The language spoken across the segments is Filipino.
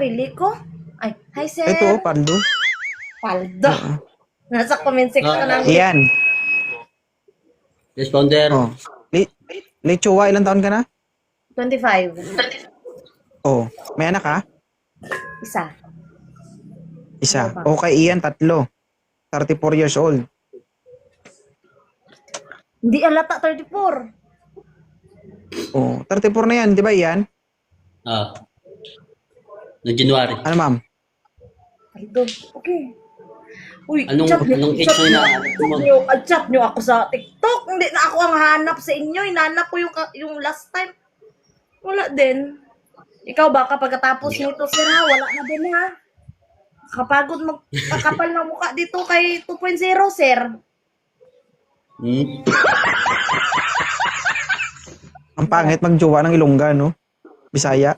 pili ko? Ay, hi sir. Ito, Paldo. Paldo. Nasa comment section namin. Iyan. Yes, founder. Oh. Lechowa, ilang taon ka na? 25. Oh. May anak ka? Isa. Isa. Okay, Ian, 3. 34 years old. Hindi alata 34. Oh, 34 na yan, di ba Ian? Noong January. Ano ma'am? Paldo. Okay. Uy, Anong age na chat nyo ako sa TikTok. Hindi na ako ang hanap sa inyo. Hinanap ko yung last time. Wala din. Ikaw ba pagkatapos nito, sir, ha? Wala na din, ha? Kapagod magkakapal ng mukha dito kay 2.0, sir. Ang pangit magjowa ng Ilongga, no? Bisaya.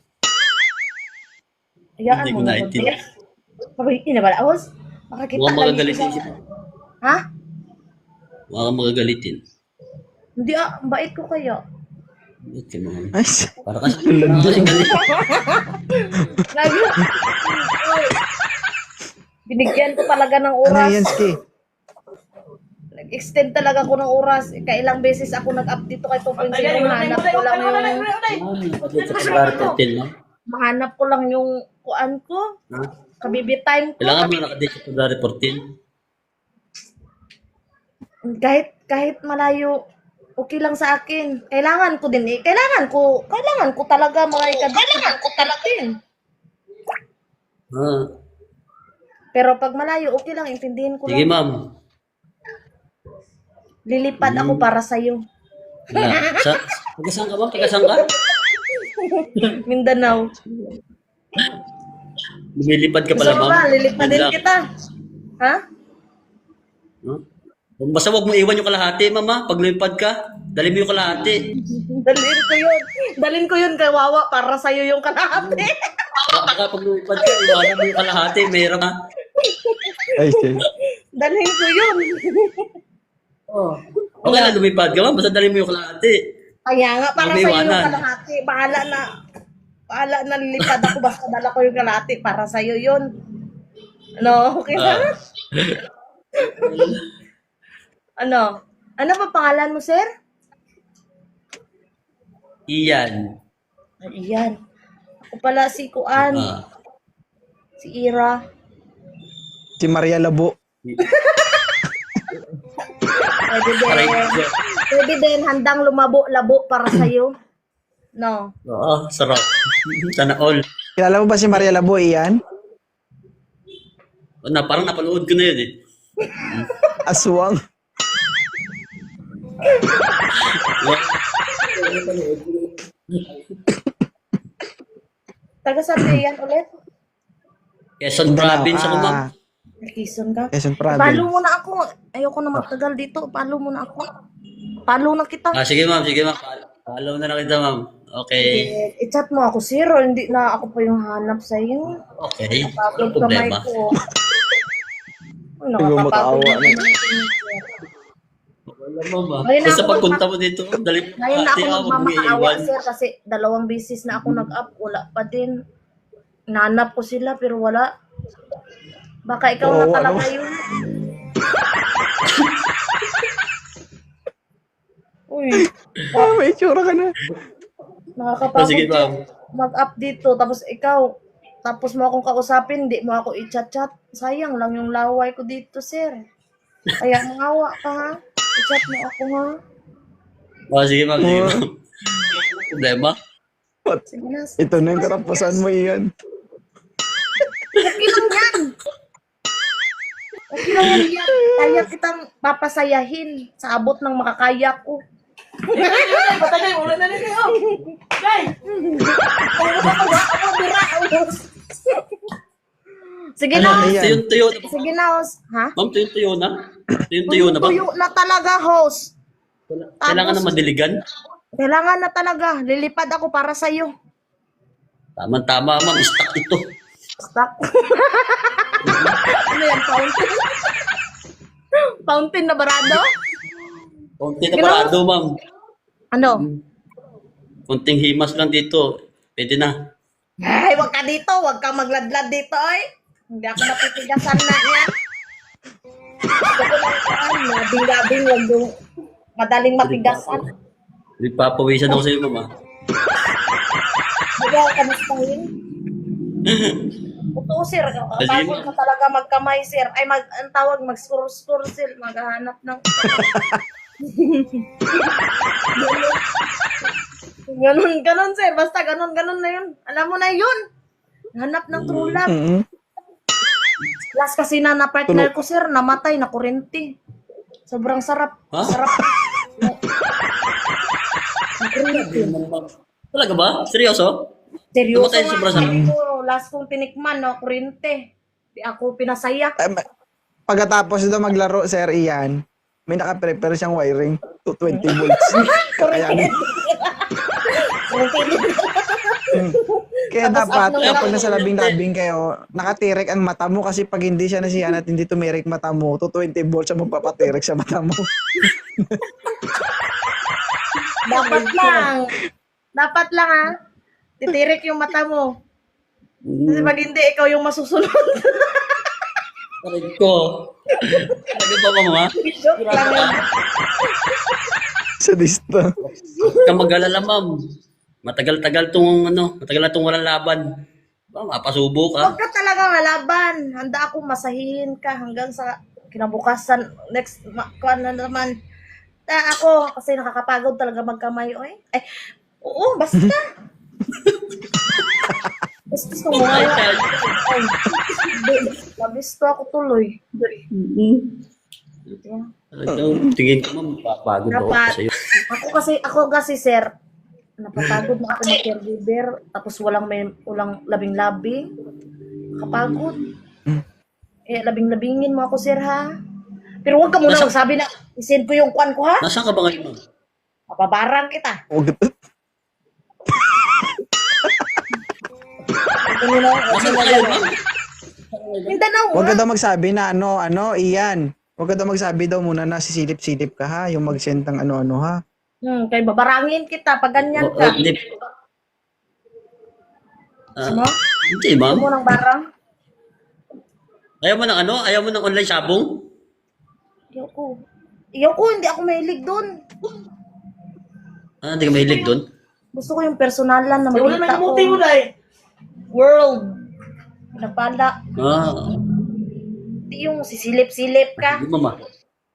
Ayaan Hindi ko mo. naintindihan. Pabalikin na ba, Laos? Makakita Huwag lang magagalitin. dito. Ha? Huwag kang magagalitin. Hindi bait ko kaya. Okay, mga. Ay, Para kasi galit. Lagi. Binigyan ko talaga ng ano oras. yan, Ski? Nag-extend talaga ako ng oras. Kailang beses ako nag-up dito kay 2.0. Mahanap ko lang yung... Mahanap ko lang yung kuan ko. Kabibi time ko. Kailangan mo nakadate sa February 14. Kahit malayo, okay lang sa akin. Kailangan ko din eh. Kailangan ko talaga mga ikadit. Kailangan ko talaga din. Pero pag malayo, okay lang. Intindihin ko Sige, lang. ma'am. Lilipad ako para sa'yo. Tagasang ka, ma'am? Tagasang ka? Mindanao. Lumilipad ka pala, Gusto mo ma'am. ba? Lilipadin kita. Ha? Basta huwag mo iwan yung kalahati, mama. Pag lumipad ka, dali mo yung kalahati. Dalhin ko yun kay Wawa para sa'yo yung kalahati. Baka pag lumipad ka, iwanan mo yung kalahati. Mayroon ha. Ay, Ski. Dalhin ko yun. Okay lang, lumipad ka, ma'am. Basta dali mo yung kalahati. Kaya nga, para May sa'yo yung iwanan. kalahati. Bahala na lilipad ako. Basta dala ko yung kalahati. Para sa'yo yun. Ano? Okay na? Ano? Ano ba pangalan mo, sir? Iyan. Ayan. Ako pala si Kuan. Si Ira. Si Maria Labo. Pwede din handang lumabo-labo para sa'yo. No. Oo, sarap. Sana all. Kilala mo ba si Maria Labo, Ian? Parang napanood ko na yun eh. Aswang. Taga saan ba yan ulit? Quezon Province ako, ma'am. Quezon ka? Quezon Follow Province. mo na ako. Ayoko na magtagal dito. Follow mo na ako. Follow na kita. Sige, ma'am. Sige, ma'am. Follow na lang kita, ma'am. Okay. I-chat mo ako, sir. O hindi na ako pa yung hanap sa iyo. Okay. Napagod Walang problema. kamay ko. Uy, Siguro nakakapagod makaawa naman na. yung Wala, ma'am. Ngayon na Basta ako pagpunta mo dito, dali mo Ngayon na ako huwag mo magmamakaawa, iiwan. sir, kasi 2 beses na ako nag-up. Wala pa din. Nanap ko sila, pero wala. Baka ikaw na Oo, talaga ano? yun. Uy, May tsura ka na. nakakapagod Sige, ma'am. mag-up dito. Tapos mo akong kausapin, di mo ako i-chat-chat. Sayang lang yung laway ko dito, sir. Kaya mangawa ka, ha? I-chat mo ako, ha? Sige, ma'am. Sige, ma'am. Problema? Sige na. Ito na yung karapasan mo, Ian. Okay lang yan. Okay lang yan. Kaya kitang papasayahin sa abot ng makakaya ko. Patagay, ulan na rin yun. Guys! Sige na. Ano yan? Tuyo na ba? Sige na, host. Ha? Ma'am, tuyo na? Tuyo na ba? Tuyo na talaga, host. Kailangan na madiligan? Kailangan na talaga. Lilipad ako para sa'yo. Tama-tama, ma'am. Stock ito. Stop. Ano yan, fountain? Fountain na barado? Konti na parado, ma'am. Ano? Konting himas lang dito. Pwede na. Ay, wag ka dito. Wag ka magladlad dito, oy. Hindi ako napitigasan na niya. Gusto ko lang saan, mabing-labing, wag yung madaling matigasan. Nagpapawisan ako sa'yo, mama. Hindi ako kamustahin. Totoo, sir. Pagod mo talaga magkamay, sir. Ay, ang tawag, mag-score, sir. Maghahanap ng... Ganon, sir. Basta ganon na yun. Alam mo na yun. Hanap ng true love. Mm-hmm. Last kasi na partner ko, sir, namatay, na kurente. Sobrang sarap. Ha? Sarap. Nakurente. Talaga ba? Seryoso? Seryoso Namatay, nga. sobrang sarap. Last kong tinikman, no, kurente. Di ako pinasaya. Pagkatapos daw maglaro, Sir Ian, may naka-prepare siyang wiring to 20 volts. Kaya, kaya Tapos dapat, ano kapag lang, nasa labing-labing kayo, nakatirik ang mata mo kasi pag hindi siya nasiyan at hindi tumirik mata mo, to 20 volts siya magpapatirik sa mata mo. Dapat lang ha. Titirik yung mata mo. Kasi pag hindi, ikaw yung masusunod. Aray ko. Talaga ba, mama? Joke lang yun. Sadista. Huwag kang mag-alala, ma'am. Matagal na tong walang laban. Ba, mapasubo ka. Huwag ka talaga malaban. Handa akong masahihin ka hanggang sa kinabukasan. Next, kuan na naman. Ako, kasi nakakapagod talaga magkamay. Oy. Ay, oo, basta. Basta sa mga. Ay, Ay, labisto ako tuloy. talagang tingin ko, ma'am, papagod ako Dapat. sa'yo. Ako kasi, sir, napapagod na ako mag-caregiver, tapos walang labing-labing. Kapagod. Eh, labing-labingin mo ako, sir, ha? Pero huwag ka muna magsabi na, isend ko yung kwan ko, ha? Nasaan ka ba ngayon, ma'am? Papabarang kita. Nasaan ka ngayon, ma'am? Mindanao, Huwag ka ha? daw magsabi na Ian. Huwag ka daw magsabi daw muna na sisilip-silip ka ha, yung mag-send ng ano-ano ha. Kaya babarangin kita pag ganyan ka. Hindi. Ano? Hindi, Ano ma'am. mo ng barang? Ayaw mo ng ano? Ayaw mo ng online sabong? Iyoko, hindi ako mahilig doon. Hindi ka mahilig doon? Gusto ko yung personalan na Wala na makita ko. kamuti mo na eh. World. Napala. Hindi yung sisilip-silip ka. Hindi, mama.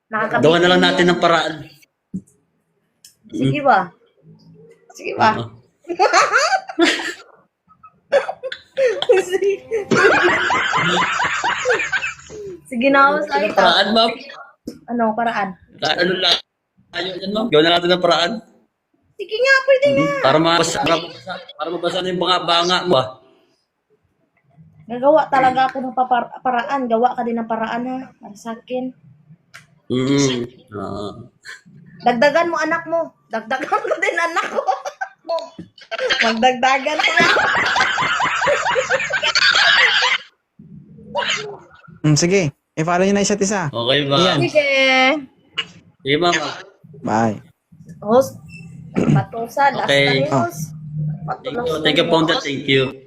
Nakakabit. Gawa na lang natin ng paraan. Sige ba? Sige ba? Sige na ako sa Ng paraan, ma'am. Ano, paraan? Ano lang. Ayaw yan, ma'am. Gawa na natin ng paraan. Sige nga, pwede nga. Para mabasa na yung banga mo. Gagawa talaga ako ng paraan. Gawa ka din ng paraan, ha? Para sa akin. Dagdagan mo anak mo. Dagdagan ko din anak ko. Magdagdagan ko na. Sige, i-follow nyo na isa't isa. Okay, ma'am. Iyan. Sige. Sige, ma'am. Bye. Host. Patusa. Last Okay. na host. Thank you, Ponda. Thank you.